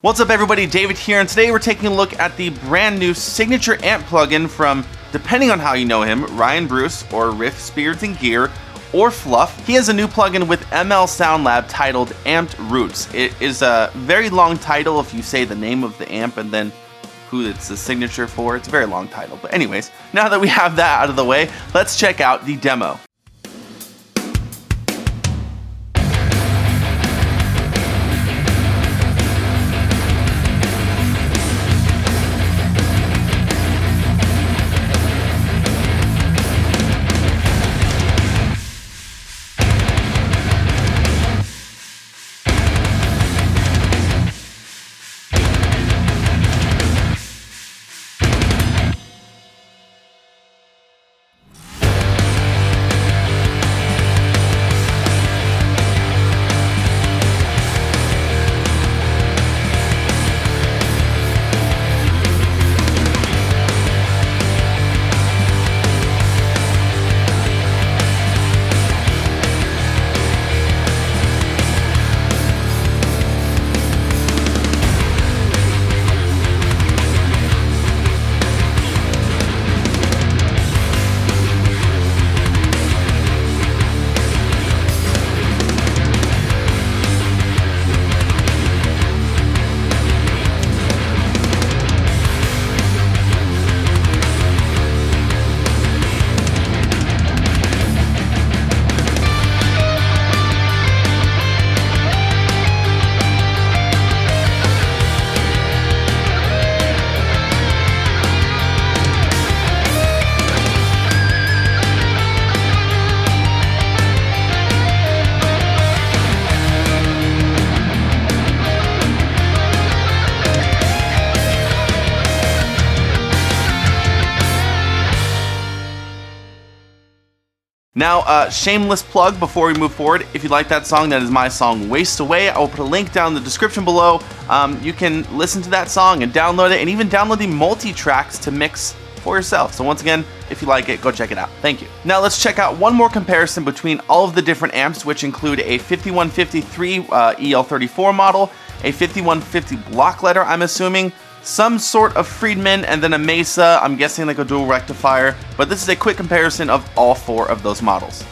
What's up everybody, David here, and today we're taking a look at the brand new signature amp plugin from, depending on how you know him, Ryan Bruce, or Riff Spirits and Gear, or Fluff. He has a new plugin with ML Sound Lab titled Amped Roots. It is a very long title if you say the name of the amp and then who it's the signature for. It's a very long title, but anyways, now that we have that out of the way, let's check out the demo. Now, shameless plug before we move forward. If you like that song, that is my song Waste Away. I will put a link down in the description below. You can listen to that song and download it, and even download the multi-tracks to mix for yourself. So once again, if you like it, go check it out. Thank you. Now let's check out one more comparison between all of the different amps, which include a 5153 EL34 model, a 5150 block letter, I'm assuming, some sort of Friedman, and then a Mesa, I'm guessing like a dual rectifier, but this is a quick comparison of all four of those models.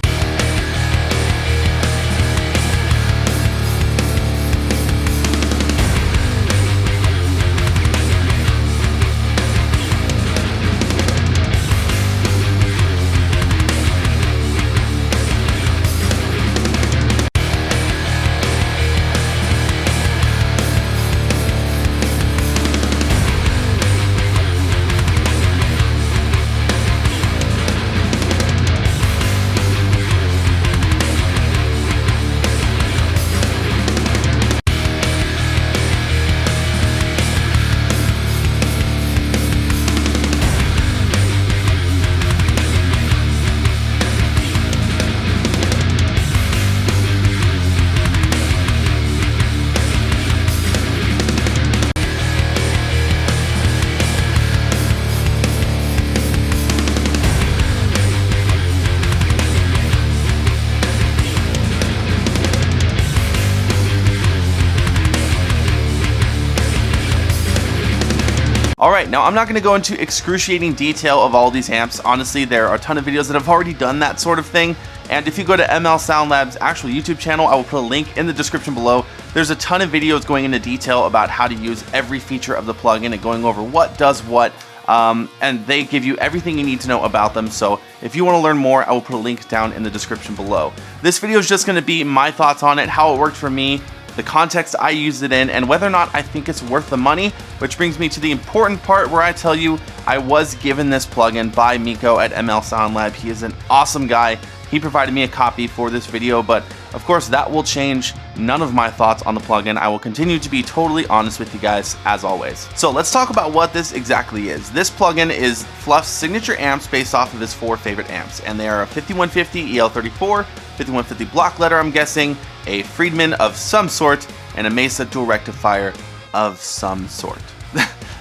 Alright, now I'm not going to go into excruciating detail of all these amps. Honestly, there are a ton of videos that have already done that sort of thing. And if you go to ML Sound Lab's actual YouTube channel, I will put a link in the description below. There's a ton of videos going into detail about how to use every feature of the plugin and going over what does what. And they give you everything you need to know about them. So if you want to learn more, I will put a link down in the description below. This video is just going to be my thoughts on it, how it worked for me, the context I used it in, and whether or not I think it's worth the money, which brings me to the important part where I tell you I was given this plugin by Miko at ML Sound Lab. He is an awesome guy. He provided me a copy for this video, but of course that will change none of my thoughts on the plugin. I will continue to be totally honest with you guys as always. So let's talk about what this exactly is. This plugin is Fluff's signature amps based off of his four favorite amps, and they are a 5150 EL34, 5150 block letter, I'm guessing, a Friedman of some sort, and a Mesa dual rectifier of some sort.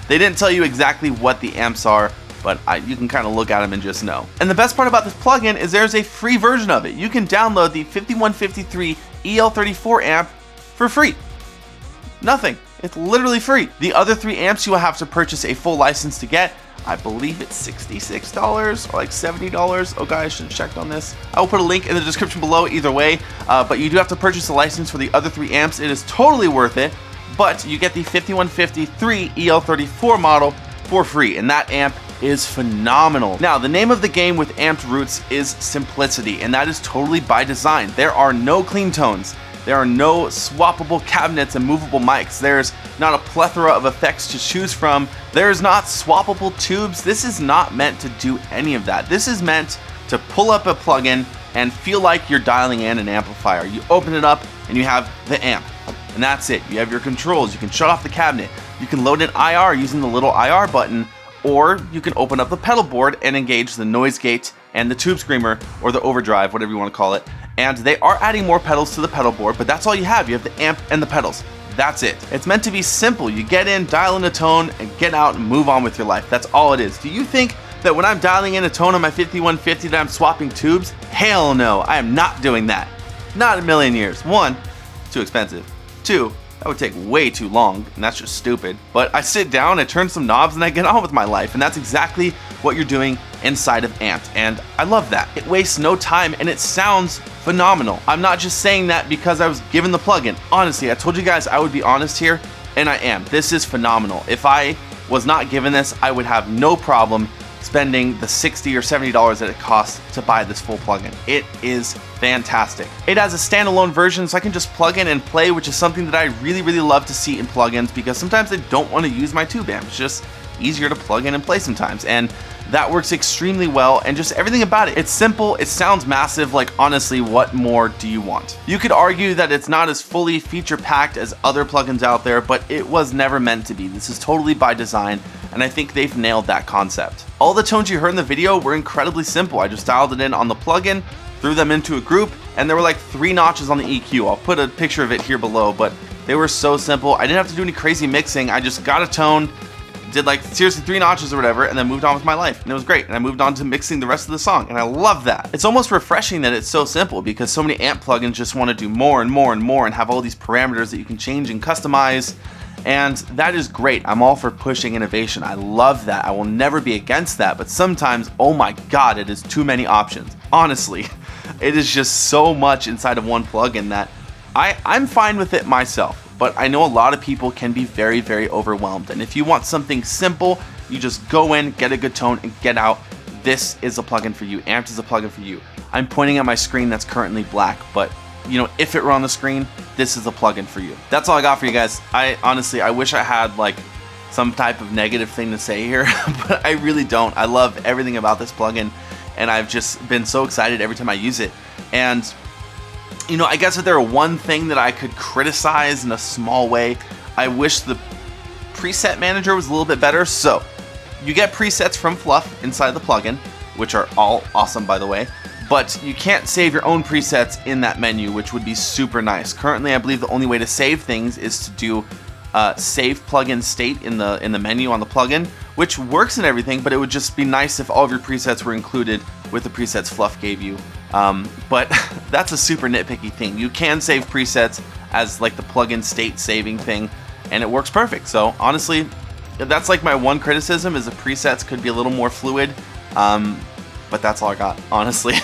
They didn't tell you exactly what the amps are, but you can kind of look at them and just know. And the best part about this plugin is there's a free version of it. You can download the 5153 EL34 amp for free. Nothing. It's literally free. The other 3 amps you will have to purchase a full license to get. I believe it's $66 or like $70. Oh guys, I should have checked on this. I will put a link in the description below either way, but you do have to purchase a license for the other 3 amps. It is totally worth it, but you get the 5153 EL34 model for free, and that amp is phenomenal. Now, the name of the game with amped roots is simplicity, and that is totally by design. There are no clean tones. There are no swappable cabinets and movable mics. There's not a plethora of effects to choose from. There's not swappable tubes. This is not meant to do any of that. This is meant to pull up a plugin and feel like you're dialing in an amplifier. You open it up and you have the amp, and that's it. You have your controls. You can shut off the cabinet. You can load an IR using the little IR button, or you can open up the pedal board and engage the noise gate and the tube screamer or the overdrive, whatever you want to call it. And they are adding more pedals to the pedal board, but that's all you have. You have the amp and the pedals. That's it. It's meant to be simple. You get in, dial in a tone, and get out and move on with your life. That's all it is. Do you think that when I'm dialing in a tone on my 5150 that I'm swapping tubes? Hell no, I am not doing that. Not in a million years. 1, too expensive. 2, that would take way too long, and that's just stupid. But I sit down, I turn some knobs, and I get on with my life, and that's exactly what you're doing inside of Amped, and I love that. It wastes no time, and it sounds phenomenal. I'm not just saying that because I was given the plugin. Honestly, I told you guys I would be honest here, and I am. This is phenomenal. If I was not given this, I would have no problem spending the $60 or $70 that it costs to buy this full plugin. It is fantastic. It has a standalone version, so I can just plug in and play, which is something that I really, really love to see in plugins, because sometimes I don't want to use my tube amp. It's just easier to plug in and play sometimes, and that works extremely well, and just everything about it. It's simple, it sounds massive, like honestly, what more do you want? You could argue that it's not as fully feature-packed as other plugins out there, but it was never meant to be. This is totally by design, and I think they've nailed that concept. All the tones you heard in the video were incredibly simple. I just dialed it in on the plugin, threw them into a group, and there were like 3 notches on the EQ. I'll put a picture of it here below, but they were so simple. I didn't have to do any crazy mixing. I just got a tone, did like seriously 3 notches or whatever, and then moved on with my life, and it was great. And I moved on to mixing the rest of the song, and I love that. It's almost refreshing that it's so simple, because so many amp plugins just want to do more and more and more and have all these parameters that you can change and customize, and that is great. I'm all for pushing innovation. I love that. I will never be against that, but sometimes, oh my god, it is too many options. Honestly, it is just so much inside of one plugin that I'm fine with it myself. But I know a lot of people can be very, very overwhelmed. And if you want something simple, you just go in, get a good tone, and get out. This is a plugin for you. Amped is a plugin for you. I'm pointing at my screen that's currently black, but you know, if it were on the screen, this is a plugin for you. That's all I got for you guys. I wish I had like some type of negative thing to say here, but I really don't. I love everything about this plugin, and I've just been so excited every time I use it. And you know, I guess if there were one thing that I could criticize in a small way, I wish the preset manager was a little bit better. So you get presets from Fluff inside the plugin, which are all awesome, by the way, but you can't save your own presets in that menu, which would be super nice. Currently, I believe the only way to save things is to do save plugin state in the menu on the plugin, which works and everything, but it would just be nice if all of your presets were included with the presets Fluff gave you. But that's a super nitpicky thing. You can save presets as like the plugin state saving thing, and it works perfect. So honestly, that's like my one criticism, is the presets could be a little more fluid. But that's all I got, honestly.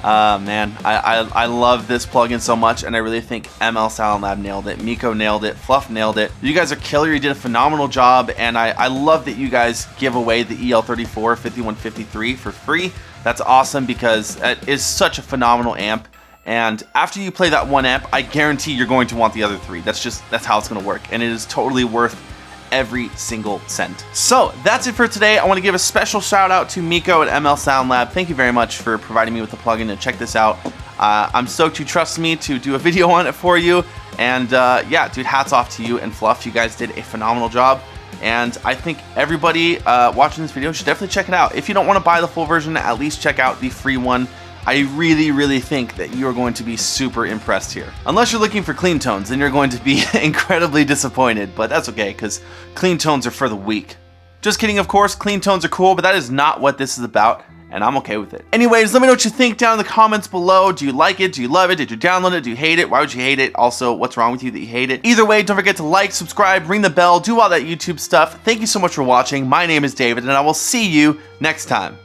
Man, I love this plugin so much, and I really think ML Sound Lab nailed it. Miko nailed it. Fluff nailed it. You guys are killer. You did a phenomenal job, and I love that you guys give away the EL34 5153 for free. That's awesome, because it is such a phenomenal amp. And after you play that one amp, I guarantee you're going to want the other 3. That's how it's going to work, and it is totally worth every single cent. So that's it for today. I want to give a special shout out to Miko at ML Sound Lab. Thank you very much for providing me with the plugin to check this out. I'm stoked you trust me to do a video on it for you. And yeah, dude, hats off to you and Fluff. You guys did a phenomenal job. And I think everybody watching this video should definitely check it out. If you don't want to buy the full version, at least check out the free one. I really, really think that you're going to be super impressed here. Unless you're looking for clean tones, then you're going to be incredibly disappointed, but that's okay, because clean tones are for the weak. Just kidding, of course, clean tones are cool, but that is not what this is about. and I'm okay with it. Anyways, let me know what you think down in the comments below. Do you like it? Do you love it? Did you download it? Do you hate it? Why would you hate it? Also, what's wrong with you that you hate it? Either way, don't forget to like, subscribe, ring the bell, do all that YouTube stuff. Thank you so much for watching. My name is David, and I will see you next time.